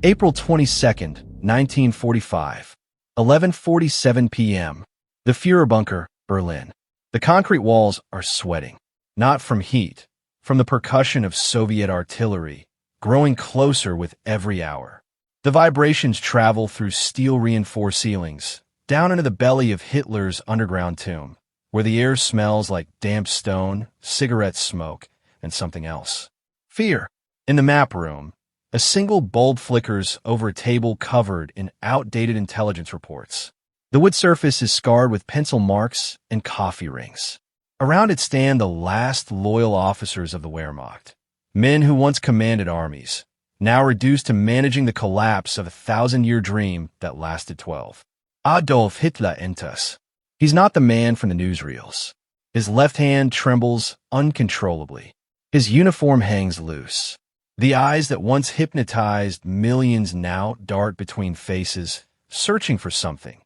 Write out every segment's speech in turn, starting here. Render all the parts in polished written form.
April 22nd, 1945, 11:47 p.m. The Führer bunker, Berlin. The concrete walls are sweating, not from heat, from the percussion of Soviet artillery, growing closer with every hour. The vibrations travel through steel-reinforced ceilings, down into the belly of Hitler's underground tomb, where the air smells like damp stone, cigarette smoke, and something else. Fear. In the map room, a single bulb flickers over a table covered in outdated intelligence reports. The wood surface is scarred with pencil marks and coffee rings. Around it stand the last loyal officers of the Wehrmacht, men who once commanded armies, now reduced to managing the collapse of a 1,000-year dream that lasted 12. Adolf Hitler enters. He's not the man from the newsreels. His left hand trembles uncontrollably. His uniform hangs loose. The eyes that once hypnotized millions now dart between faces, searching for something.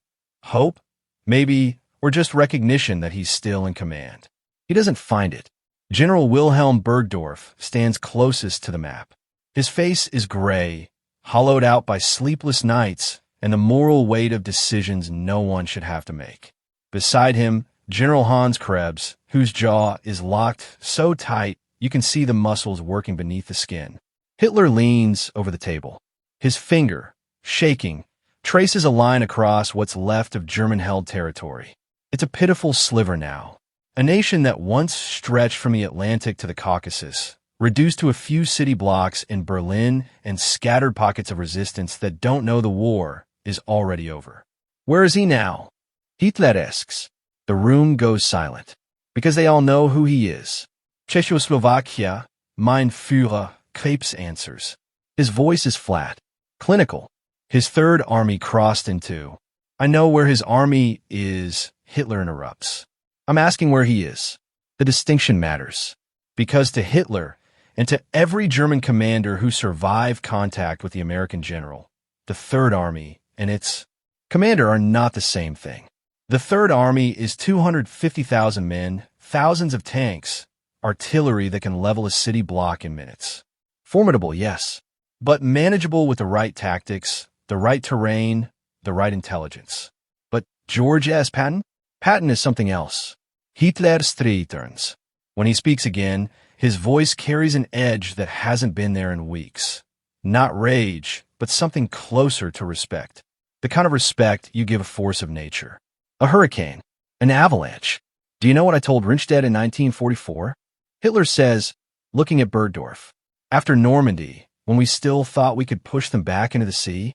Hope? Maybe, or just recognition that he's still in command. He doesn't find it. General Wilhelm Burgdorf stands closest to the map. His face is gray, hollowed out by sleepless nights and the moral weight of decisions no one should have to make. Beside him, General Hans Krebs, whose jaw is locked so tight you can see the muscles working beneath the skin. Hitler leans over the table. His finger, shaking, traces a line across what's left of German-held territory. It's a pitiful sliver now. A nation that once stretched from the Atlantic to the Caucasus, reduced to a few city blocks in Berlin and scattered pockets of resistance that don't know the war, is already over. Where is he now? Hitler asks. The room goes silent, because they all know who he is. Czechoslovakia, mein Führer, Krebs answers. His voice is flat, clinical. His Third Army crossed in two. I know where his army is, Hitler interrupts. I'm asking where he is. The distinction matters, because to Hitler, and to every German commander who survived contact with the American general, the Third Army and its commander are not the same thing. The Third Army is 250,000 men, thousands of tanks, artillery that can level a city block in minutes. Formidable, yes, but manageable with the right tactics, the right terrain, the right intelligence. But George S. Patton? Patton is something else. Hitler returns. When he speaks again, his voice carries an edge that hasn't been there in weeks. Not rage, but something closer to respect. The kind of respect you give a force of nature. A hurricane. An avalanche. Do you know what I told Rundstedt in 1944? Hitler says, looking at Burgdorf, after Normandy, when we still thought we could push them back into the sea?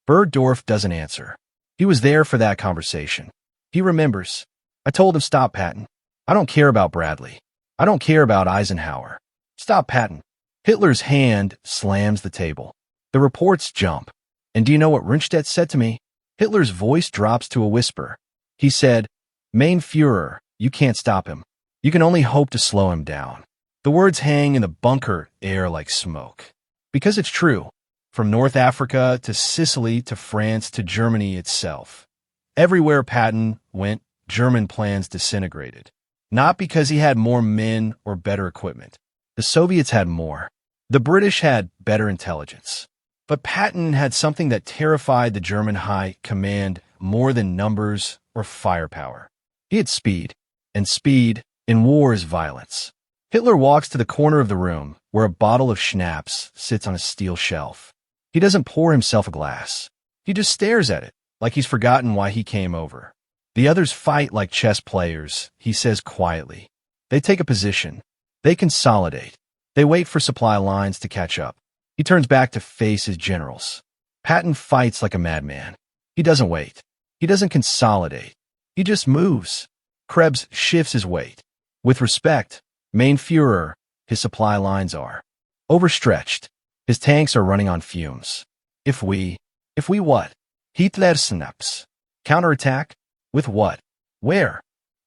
Burgdorf doesn't answer. He was there for that conversation. He remembers. I told him, stop, Patton. I don't care about Bradley. I don't care about Eisenhower. Stop, Patton. Hitler's hand slams the table. The reports jump. And do you know what Rundstedt said to me? Hitler's voice drops to a whisper. He said, Mein Führer, you can't stop him. You can only hope to slow him down. The words hang in the bunker air like smoke. Because it's true. From North Africa to Sicily to France to Germany itself. Everywhere Patton went, German plans disintegrated. Not because he had more men or better equipment. The Soviets had more. The British had better intelligence. But Patton had something that terrified the German high command more than numbers or firepower. He had speed, and speed in war is violence. Hitler walks to the corner of the room where a bottle of schnapps sits on a steel shelf. He doesn't pour himself a glass. He just stares at it, like he's forgotten why he came over. The others fight like chess players, he says quietly. They take a position. They consolidate. They wait for supply lines to catch up. He turns back to face his generals. Patton fights like a madman. He doesn't wait. He doesn't consolidate. He just moves. Krebs shifts his weight. With respect, Mein Führer, his supply lines are overstretched. His tanks are running on fumes. If we what? Hitler snaps. Counterattack? With what? Where?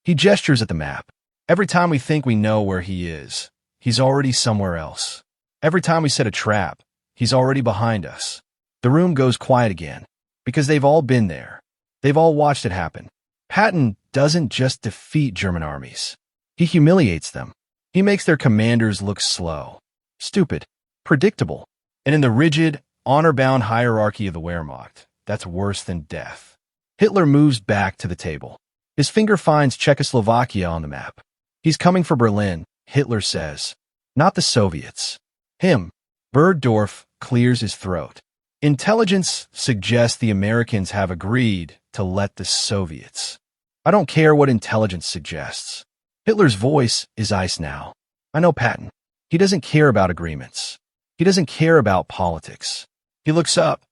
He gestures at the map. Every time we think we know where he is, he's already somewhere else. Every time we set a trap, he's already behind us. The room goes quiet again, because they've all been there. They've all watched it happen. Patton doesn't just defeat German armies. He humiliates them. He makes their commanders look slow, stupid, predictable, and in the rigid, honor-bound hierarchy of the Wehrmacht. That's worse than death. Hitler moves back to the table. His finger finds Czechoslovakia on the map. He's coming for Berlin, Hitler says. Not the Soviets. Him. Bergdorf clears his throat. Intelligence suggests the Americans have agreed to let the Soviets. I don't care what intelligence suggests. Hitler's voice is ice now. I know Patton. He doesn't care about agreements. He doesn't care about politics. He looks up,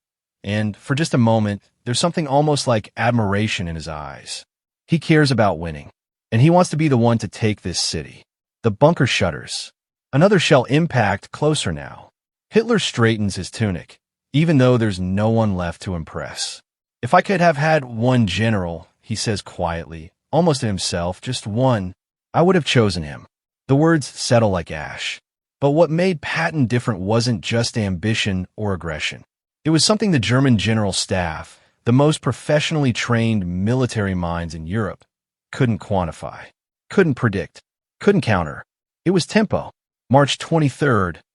and for just a moment, there's something almost like admiration in his eyes. He cares about winning, and he wants to be the one to take this city. The bunker shudders. Another shell impact closer now. Hitler straightens his tunic, even though there's no one left to impress. If I could have had one general, he says quietly, almost to himself, just one, I would have chosen him. The words settle like ash. But what made Patton different wasn't just ambition or aggression. It was something the German general staff, the most professionally trained military minds in Europe, couldn't quantify, couldn't predict, couldn't counter. It was tempo. March 23,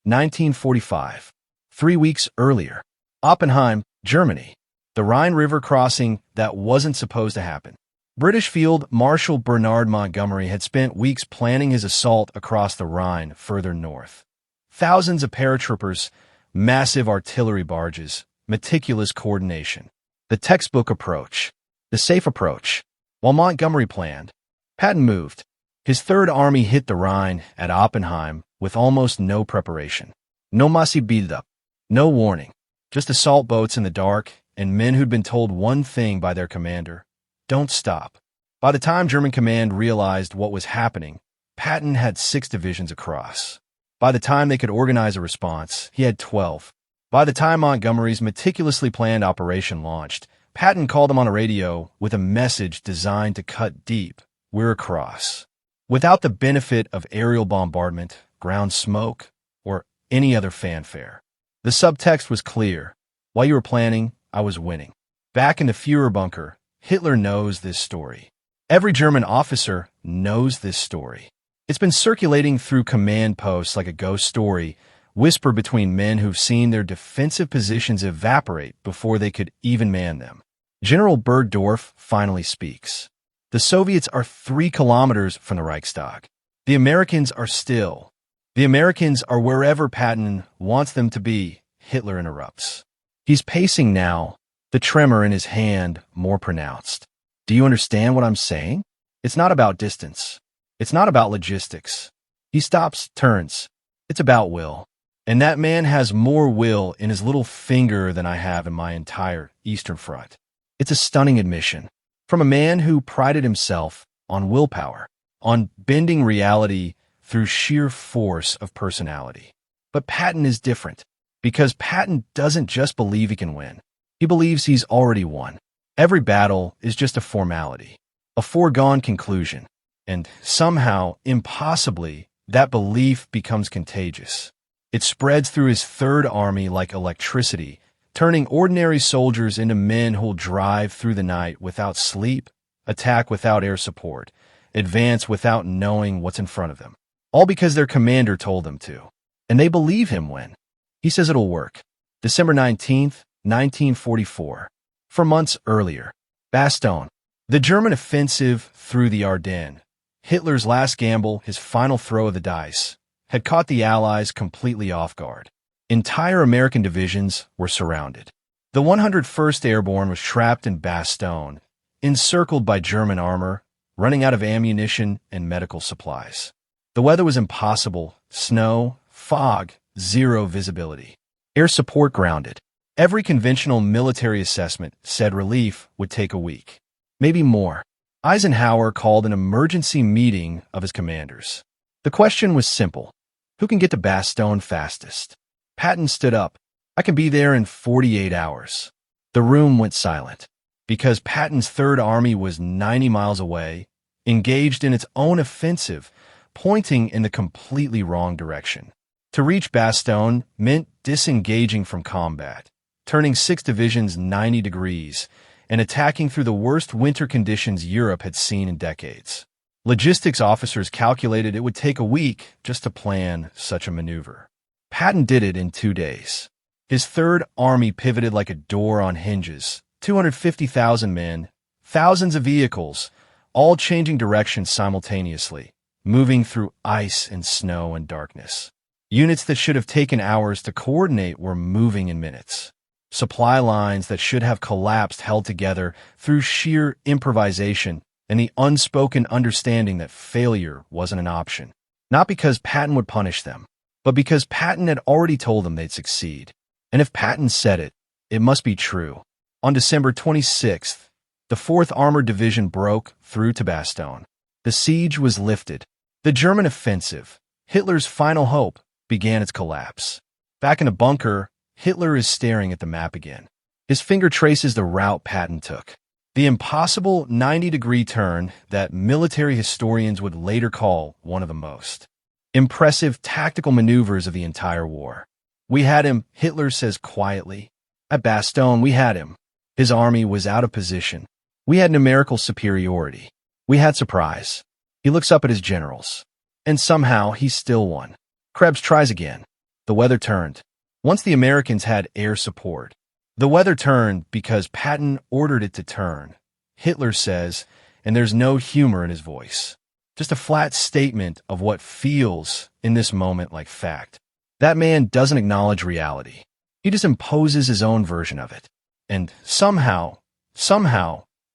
1945. 3 weeks earlier. Oppenheim, Germany. The Rhine River crossing that wasn't supposed to happen. British Field Marshal Bernard Montgomery had spent weeks planning his assault across the Rhine further north. Thousands of paratroopers, massive artillery barges, meticulous coordination. The textbook approach. The safe approach. While Montgomery planned, Patton moved. His Third Army hit the Rhine at Oppenheim with almost no preparation. No massive build-up. No warning. Just assault boats in the dark and men who'd been told one thing by their commander. Don't stop. By the time German command realized what was happening, Patton had 6 divisions across. By the time they could organize a response, he had 12. By the time Montgomery's meticulously planned operation launched, Patton called him on a radio with a message designed to cut deep. We're across. Without the benefit of aerial bombardment, ground smoke, or any other fanfare. The subtext was clear. While you were planning, I was winning. Back in the Führer bunker, Hitler knows this story. Every German officer knows this story. It's been circulating through command posts like a ghost story, whispered between men who've seen their defensive positions evaporate before they could even man them. General Bergdorf finally speaks. The Soviets are 3 kilometers from the Reichstag. The Americans are still. The Americans are wherever Patton wants them to be, Hitler interrupts. He's pacing now, the tremor in his hand more pronounced. Do you understand what I'm saying? It's not about distance. It's not about logistics. He stops, turns. It's about will. And that man has more will in his little finger than I have in my entire Eastern Front. It's a stunning admission. From a man who prided himself on willpower, on bending reality through sheer force of personality. But Patton is different, because Patton doesn't just believe he can win. He believes he's already won. Every battle is just a formality, a foregone conclusion, and somehow, impossibly, that belief becomes contagious. It spreads through his Third Army like electricity, turning ordinary soldiers into men who'll drive through the night without sleep, attack without air support, advance without knowing what's in front of them. All because their commander told them to. And they believe him when he says it'll work. December 19th, 1944. 4 months earlier. Bastogne. The German offensive through the Ardennes. Hitler's last gamble, his final throw of the dice, had caught the Allies completely off guard. Entire American divisions were surrounded. The 101st Airborne was trapped in Bastogne, encircled by German armor, running out of ammunition and medical supplies. The weather was impossible. Snow, fog, zero visibility. Air support grounded. Every conventional military assessment said relief would take a week. Maybe more. Eisenhower called an emergency meeting of his commanders. The question was simple. Who can get to Bastogne fastest? Patton stood up. I can be there in 48 hours. The room went silent. Because Patton's Third Army was 90 miles away, engaged in its own offensive, pointing in the completely wrong direction. To reach Bastogne meant disengaging from combat, turning 6 divisions 90 degrees, and attacking through the worst winter conditions Europe had seen in decades. Logistics officers calculated it would take a week just to plan such a maneuver. Patton did it in 2 days. His Third Army pivoted like a door on hinges. 250,000 men, thousands of vehicles, all changing directions simultaneously, moving through ice and snow and darkness. Units that should have taken hours to coordinate were moving in minutes. Supply lines that should have collapsed held together through sheer improvisation and the unspoken understanding that failure wasn't an option. Not because Patton would punish them, but because Patton had already told them they'd succeed. And if Patton said it, it must be true. On December 26th, the 4th Armored Division broke through to Bastogne. The siege was lifted. The German offensive, Hitler's final hope, began its collapse. Back in a bunker, Hitler is staring at the map again. His finger traces the route Patton took. The impossible 90-degree turn that military historians would later call one of the most impressive tactical maneuvers of the entire war. We had him, Hitler says quietly. At Bastogne, we had him. His army was out of position. We had numerical superiority. We had surprise. He looks up at his generals. And somehow, he still won. Krebs tries again. The weather turned. Once the Americans had air support. The weather turned because Patton ordered it to turn, Hitler says, and there's no humor in his voice. Just a flat statement of what feels, in this moment, like fact. That man doesn't acknowledge reality. He just imposes his own version of it. And somehow,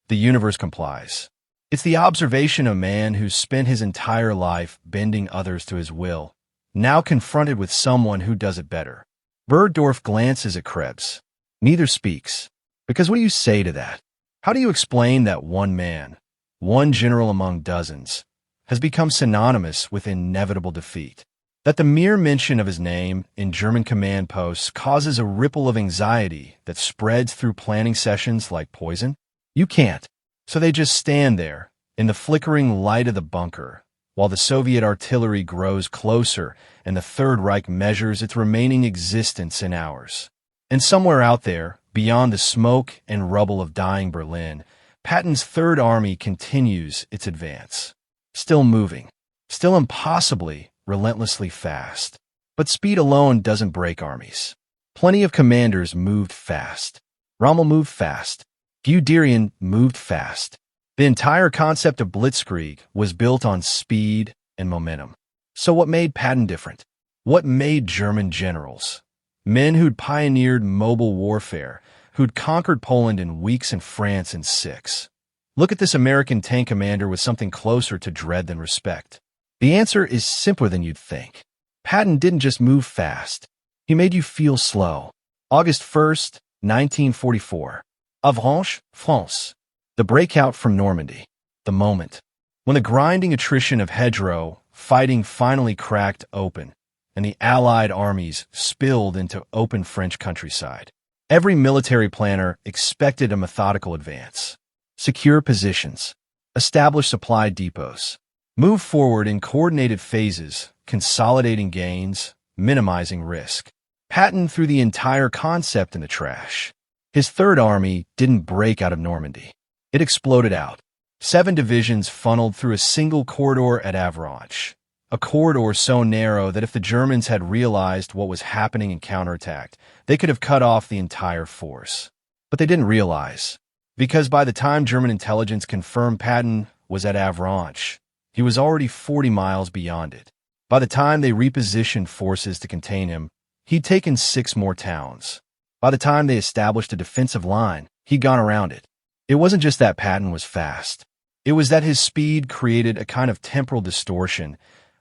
the universe complies. It's the observation of a man who's spent his entire life bending others to his will, now confronted with someone who does it better. Bergdorf glances at Krebs. Neither speaks. Because what do you say to that? How do you explain that one man, one general among dozens, has become synonymous with inevitable defeat? That the mere mention of his name in German command posts causes a ripple of anxiety that spreads through planning sessions like poison? You can't. So they just stand there, in the flickering light of the bunker, while the Soviet artillery grows closer and the Third Reich measures its remaining existence in hours. And somewhere out there, beyond the smoke and rubble of dying Berlin, Patton's Third Army continues its advance. Still moving. Still impossibly, relentlessly fast. But speed alone doesn't break armies. Plenty of commanders moved fast. Rommel moved fast. Guderian moved fast. The entire concept of blitzkrieg was built on speed and momentum. So what made Patton different? What made German generals? Men who'd pioneered mobile warfare, who'd conquered Poland in weeks and France in 6. Look at this American tank commander with something closer to dread than respect. The answer is simpler than you'd think. Patton didn't just move fast. He made you feel slow. August 1st, 1944. Avranches, France. The breakout from Normandy. The moment. When the grinding attrition of hedgerow fighting finally cracked open, and the Allied armies spilled into open French countryside. Every military planner expected a methodical advance. Secure positions. Establish supply depots. Move forward in coordinated phases, consolidating gains, minimizing risk. Patton threw the entire concept in the trash. His Third Army didn't break out of Normandy. It exploded out. 7 divisions funneled through a single corridor at Avranches. A corridor so narrow that if the Germans had realized what was happening and counterattacked, they could have cut off the entire force. But they didn't realize. Because by the time German intelligence confirmed Patton was at Avranches, he was already 40 miles beyond it. By the time they repositioned forces to contain him, he'd taken 6 more towns. By the time they established a defensive line, he'd gone around it. It wasn't just that Patton was fast. It was that his speed created a kind of temporal distortion,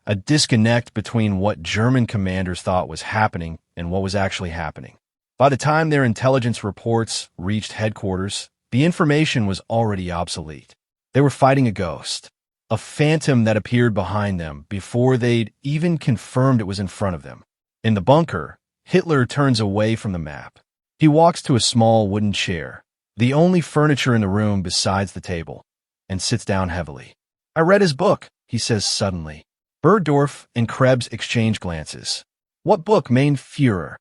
a disconnect between what German commanders thought was happening and what was actually happening. By the time their intelligence reports reached headquarters, the information was already obsolete. They were fighting a ghost, a phantom that appeared behind them before they'd even confirmed it was in front of them. In the bunker, Hitler turns away from the map. He walks to a small wooden chair, the only furniture in the room besides the table, and sits down heavily. "I read his book," he says suddenly. Bergdorf and Krebs exchange glances. "What book, mein Führer?"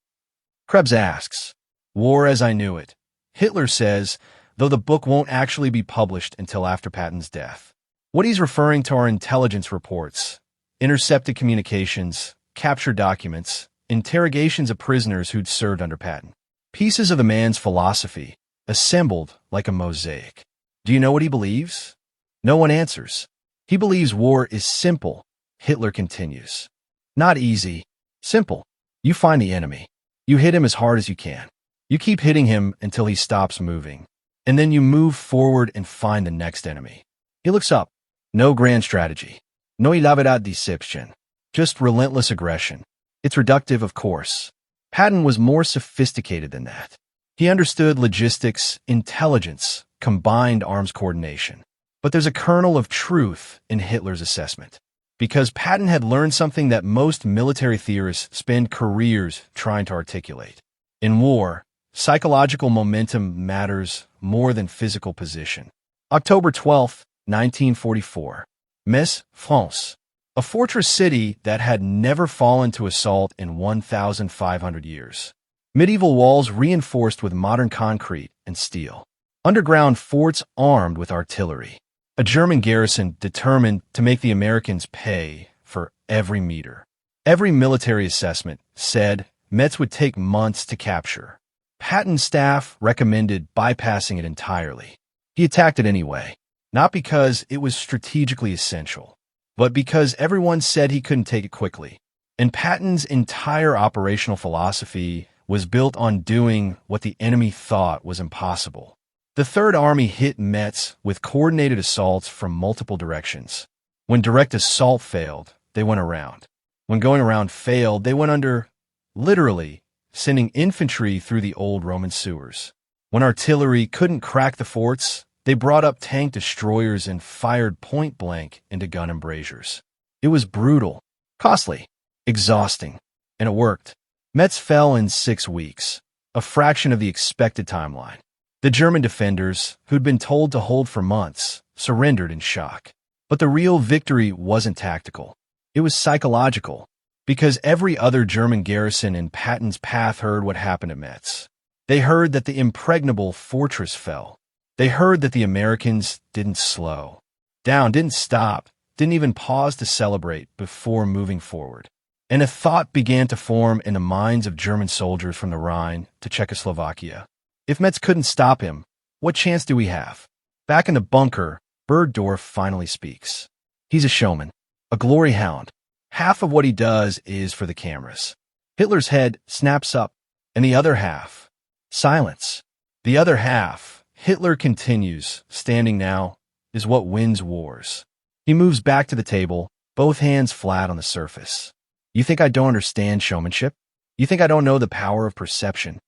Krebs asks. "War as I Knew It," Hitler says, though the book won't actually be published until after Patton's death. What he's referring to are intelligence reports, intercepted communications, captured documents, interrogations of prisoners who'd served under Patton. Pieces of the man's philosophy, assembled like a mosaic. Do you know what he believes? No one answers. He believes war is simple, Hitler continues. Not easy, simple. You find the enemy. You hit him as hard as you can. You keep hitting him until he stops moving. And then you move forward and find the next enemy. He looks up. No grand strategy. No elaborate deception. Just relentless aggression. It's reductive, of course. Patton was more sophisticated than that. He understood logistics, intelligence, combined arms coordination. But there's a kernel of truth in Hitler's assessment. Because Patton had learned something that most military theorists spend careers trying to articulate. In war, psychological momentum matters more than physical position. October 12, 1944. Metz, France. A fortress city that had never fallen to assault in 1,500 years. Medieval walls reinforced with modern concrete and steel. Underground forts armed with artillery. A German garrison determined to make the Americans pay for every meter. Every military assessment said Metz would take months to capture. Patton's staff recommended bypassing it entirely. He attacked it anyway, not because it was strategically essential, but because everyone said he couldn't take it quickly. And Patton's entire operational philosophy was built on doing what the enemy thought was impossible. The Third Army hit Metz with coordinated assaults from multiple directions. When direct assault failed, they went around. When going around failed, they went under, literally, sending infantry through the old Roman sewers. When artillery couldn't crack the forts, they brought up tank destroyers and fired point-blank into gun embrasures. It was brutal, costly, exhausting, and it worked. Metz fell in 6 weeks, a fraction of the expected timeline. The German defenders, who'd been told to hold for months, surrendered in shock. But the real victory wasn't tactical. It was psychological, because every other German garrison in Patton's path heard what happened at Metz. They heard that the impregnable fortress fell. They heard that the Americans didn't slow down, didn't stop, didn't even pause to celebrate before moving forward. And a thought began to form in the minds of German soldiers from the Rhine to Czechoslovakia. If Metz couldn't stop him, what chance do we have? Back in the bunker, Bergdorf finally speaks. He's a showman, a glory hound. Half of what he does is for the cameras. Hitler's head snaps up, and the other half, silence. The other half, Hitler continues, standing now, is what wins wars. He moves back to the table, both hands flat on the surface. You think I don't understand showmanship? You think I don't know the power of perception?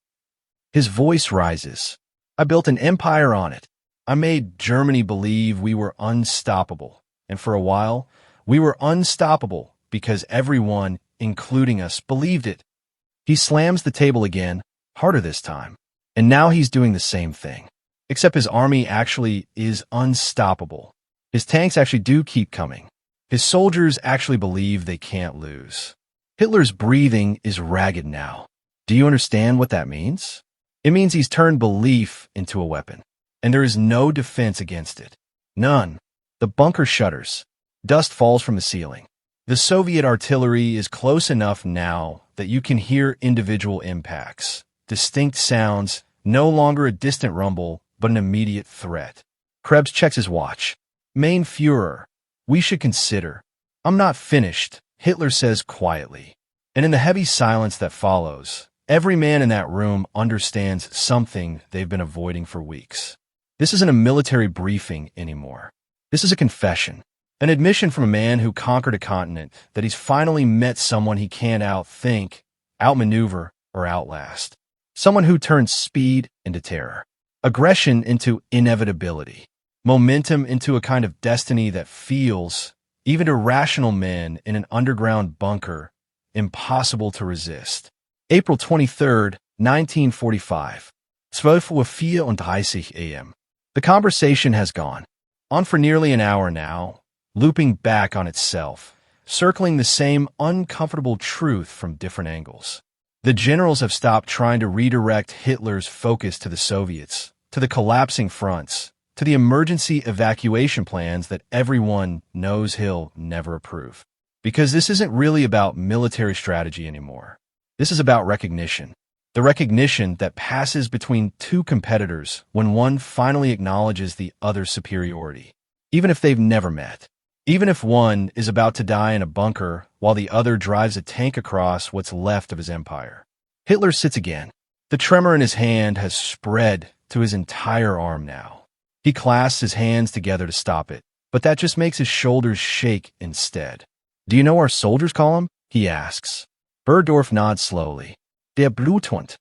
His voice rises. I built an empire on it. I made Germany believe we were unstoppable. And for a while, we were unstoppable because everyone, including us, believed it. He slams the table again, harder this time. And now he's doing the same thing. Except his army actually is unstoppable. His tanks actually do keep coming. His soldiers actually believe they can't lose. Hitler's breathing is ragged now. Do you understand what that means? It means he's turned belief into a weapon, and there is no defense against it. None. The bunker shudders. Dust falls from the ceiling. The Soviet artillery is close enough now that you can hear individual impacts, distinct sounds, no longer a distant rumble, but an immediate threat. Krebs checks his watch. Mein Führer, we should consider. I'm not finished, Hitler says quietly. And in the heavy silence that follows, every man in that room understands something they've been avoiding for weeks. This isn't a military briefing anymore. This is a confession, an admission from a man who conquered a continent that he's finally met someone he can't outthink, outmaneuver, or outlast. Someone who turns speed into terror, aggression into inevitability, momentum into a kind of destiny that feels, even to rational men in an underground bunker, impossible to resist. April 23, 1945. 12:34 a.m. The conversation has gone on for nearly an hour now, looping back on itself, circling the same uncomfortable truth from different angles. The generals have stopped trying to redirect Hitler's focus to the Soviets, to the collapsing fronts, to the emergency evacuation plans that everyone knows he'll never approve. Because this isn't really about military strategy anymore. This is about recognition. The recognition that passes between two competitors when one finally acknowledges the other's superiority, even if they've never met. Even if one is about to die in a bunker while the other drives a tank across what's left of his empire. Hitler sits again. The tremor in his hand has spread to his entire arm now. He clasps his hands together to stop it, but that just makes his shoulders shake instead. "Do you know what our soldiers call him?" he asks. Bergdorf nods slowly. "Der Bluthund,"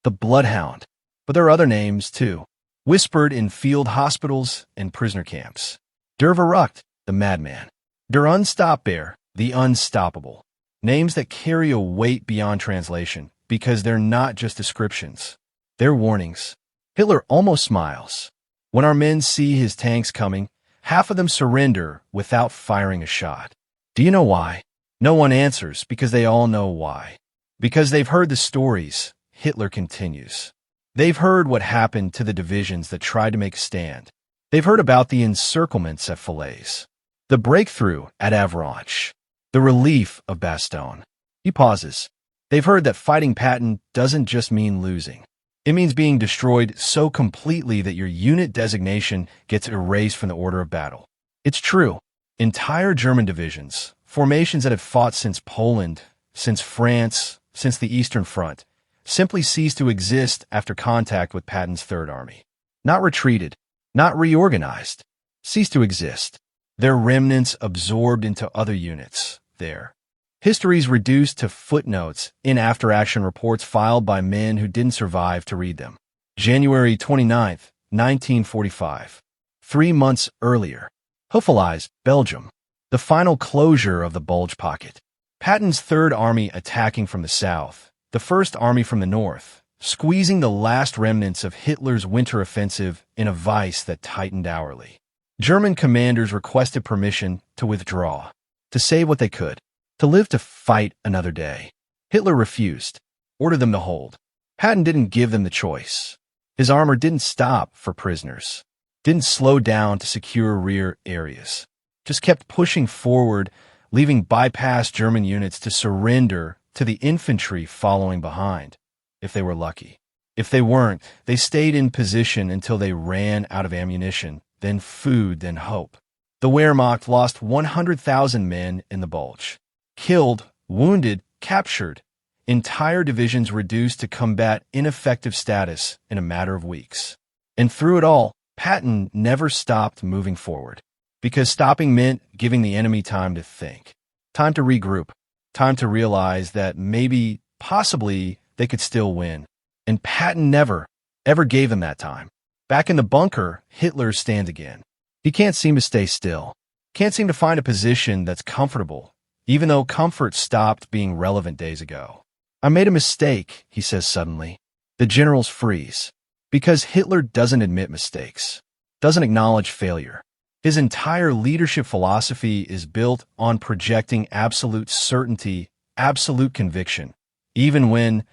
the bloodhound. But there are other names, too, whispered in field hospitals and prisoner camps. Der Verrückt, the madman. Der Unstoppbar, the unstoppable. Names that carry a weight beyond translation, because they're not just descriptions. They're warnings. Hitler almost smiles. When our men see his tanks coming, half of them surrender without firing a shot. Do you know why? No one answers because they all know why. Because they've heard the stories, Hitler continues. They've heard what happened to the divisions that tried to make a stand. They've heard about the encirclements at Falaise, the breakthrough at Avranches, the relief of Bastogne. He pauses. They've heard that fighting Patton doesn't just mean losing. It means being destroyed so completely that your unit designation gets erased from the order of battle. It's true. Entire German divisions, formations that had fought since Poland, since France, since the Eastern Front, simply ceased to exist after contact with Patton's Third Army. Not retreated, not reorganized, ceased to exist. Their remnants absorbed into other units there. History's reduced to footnotes in after-action reports filed by men who didn't survive to read them. January 29th, 1945. 3 months earlier. Houffalize, Belgium. The final closure of the Bulge Pocket. Patton's Third Army attacking from the south, the First Army from the north, squeezing the last remnants of Hitler's winter offensive in a vice that tightened hourly. German commanders requested permission to withdraw, to save what they could, to live to fight another day. Hitler refused, ordered them to hold. Patton didn't give them the choice. His armor didn't stop for prisoners, didn't slow down to secure rear areas, just kept pushing forward, leaving bypassed German units to surrender to the infantry following behind, if they were lucky. If they weren't, they stayed in position until they ran out of ammunition, then food, then hope. The Wehrmacht lost 100,000 men in the Bulge. Killed, wounded, captured. Entire divisions reduced to combat ineffective status in a matter of weeks. And through it all, Patton never stopped moving forward. Because stopping meant giving the enemy time to think. Time to regroup. Time to realize that maybe, possibly, they could still win. And Patton never, ever gave them that time. Back in the bunker, Hitler stands again. He can't seem to stay still. Can't seem to find a position that's comfortable, even though comfort stopped being relevant days ago. "I made a mistake," he says suddenly. The generals freeze. Because Hitler doesn't admit mistakes, doesn't acknowledge failure. His entire leadership philosophy is built on projecting absolute certainty, absolute conviction, even when,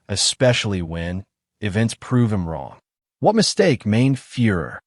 especially when, events prove him wrong. What mistake, mein Führer?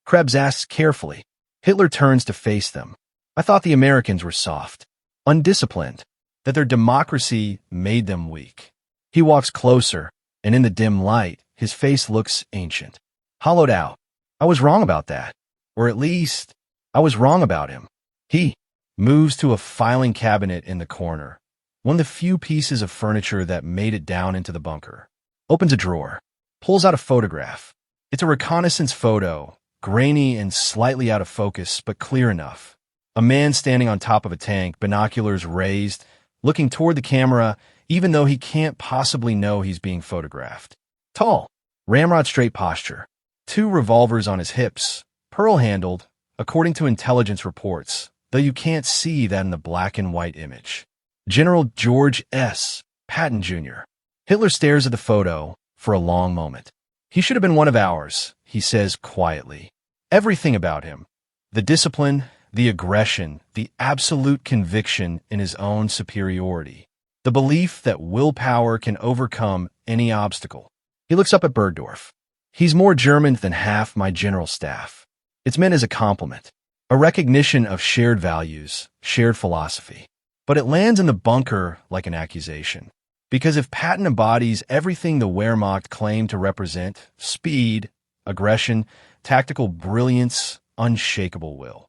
Krebs asks carefully. Hitler turns to face them. "I thought the Americans were soft, undisciplined, that their democracy made them weak." He walks closer, and in the dim light, his face looks ancient, hollowed out. "I was wrong about that. Or at least, I was wrong about him." He moves to a filing cabinet in the corner, one of the few pieces of furniture that made it down into the bunker. Opens a drawer, pulls out a photograph. It's a reconnaissance photo, grainy and slightly out of focus, but clear enough. A man standing on top of a tank, binoculars raised, looking toward the camera, even though he can't possibly know he's being photographed. Tall, ramrod-straight posture, 2 revolvers on his hips, pearl-handled, according to intelligence reports, though you can't see that in the black and white image. General George S. Patton, Jr. Hitler stares at the photo for a long moment. "He should have been one of ours," he says quietly. Everything about him, the discipline, the aggression, the absolute conviction in his own superiority, the belief that willpower can overcome any obstacle. He looks up at Bergdorf. "He's more German than half my general staff." It's meant as a compliment, a recognition of shared values, shared philosophy. But it lands in the bunker like an accusation. Because if Patton embodies everything the Wehrmacht claimed to represent, speed, aggression, tactical brilliance, unshakable will,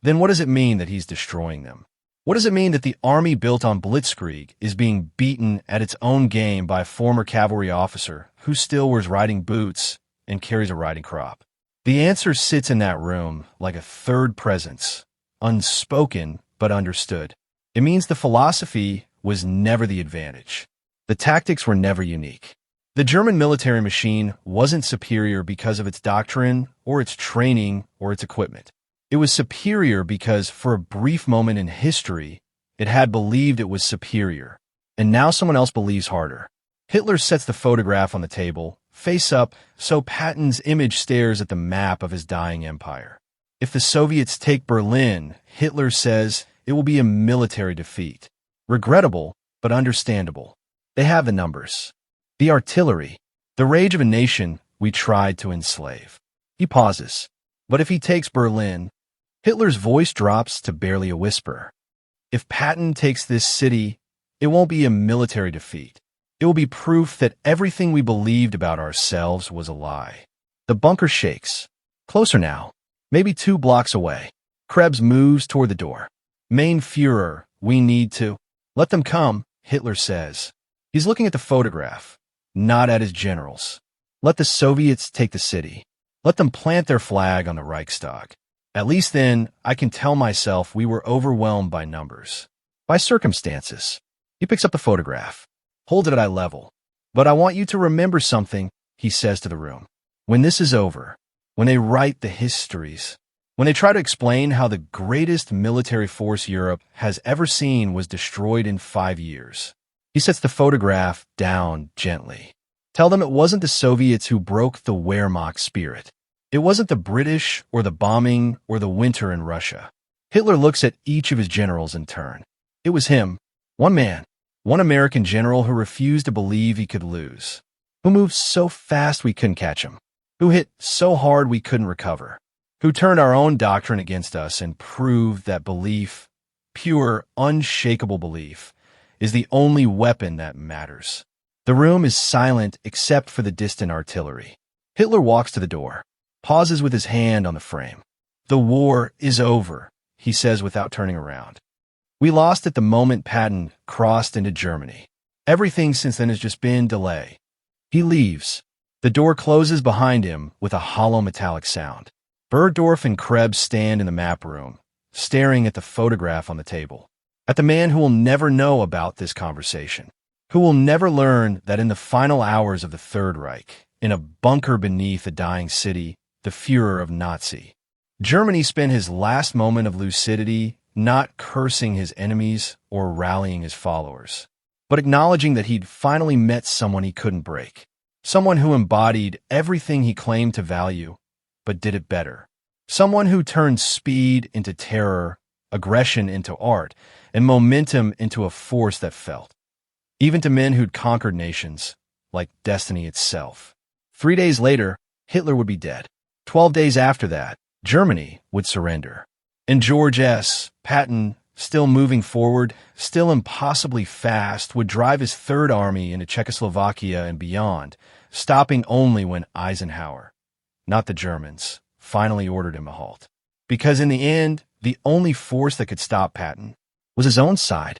then what does it mean that he's destroying them? What does it mean that the army built on blitzkrieg is being beaten at its own game by a former cavalry officer who still wears riding boots and carries a riding crop? The answer sits in that room like a third presence, unspoken but understood. It means the philosophy was never the advantage. The tactics were never unique. The German military machine wasn't superior because of its doctrine or its training or its equipment. It was superior because, for a brief moment in history, it had believed it was superior, and now someone else believes harder. Hitler sets the photograph on the table, face up, so Patton's image stares at the map of his dying empire. If the Soviets take Berlin, Hitler says, it will be a military defeat. Regrettable, but understandable. They have the numbers, the artillery, the rage of a nation we tried to enslave. He pauses. But if he takes Berlin, Hitler's voice drops to barely a whisper. If Patton takes this city, it won't be a military defeat. It will be proof that everything we believed about ourselves was a lie. The bunker shakes. Closer now, maybe 2 blocks away. Krebs moves toward the door. Mein Führer, we need to. Let them come, Hitler says. He's looking at the photograph, not at his generals. Let the Soviets take the city. Let them plant their flag on the Reichstag. At least then, I can tell myself we were overwhelmed by numbers, by circumstances. He picks up the photograph. Hold it at eye level. But I want you to remember something, he says to the room. When this is over, when they write the histories, when they try to explain how the greatest military force Europe has ever seen was destroyed in 5 years, he sets the photograph down gently. Tell them it wasn't the Soviets who broke the Wehrmacht spirit. It wasn't the British or the bombing or the winter in Russia. Hitler looks at each of his generals in turn. It was him, one man, one American general who refused to believe he could lose, who moved so fast we couldn't catch him, who hit so hard we couldn't recover, who turned our own doctrine against us and proved that belief, pure, unshakable belief, is the only weapon that matters. The room is silent except for the distant artillery. Hitler walks to the door, pauses with his hand on the frame. The war is over, he says without turning around. We lost at the moment Patton crossed into Germany. Everything since then has just been delay. He leaves. The door closes behind him with a hollow metallic sound. Burdorf and Krebs stand in the map room, staring at the photograph on the table, at the man who will never know about this conversation, who will never learn that in the final hours of the Third Reich, in a bunker beneath a dying city, the Führer of Nazi Germany spent his last moment of lucidity not cursing his enemies or rallying his followers, but acknowledging that he'd finally met someone he couldn't break, someone who embodied everything he claimed to value, but did it better, someone who turned speed into terror, aggression into art, and momentum into a force that felt, even to men who'd conquered nations, like destiny itself. 3 days later, Hitler would be dead. 12 days after that, Germany would surrender. And George S. Patton, still moving forward, still impossibly fast, would drive his Third Army into Czechoslovakia and beyond, stopping only when Eisenhower, not the Germans, finally ordered him a halt. Because in the end, the only force that could stop Patton was his own side.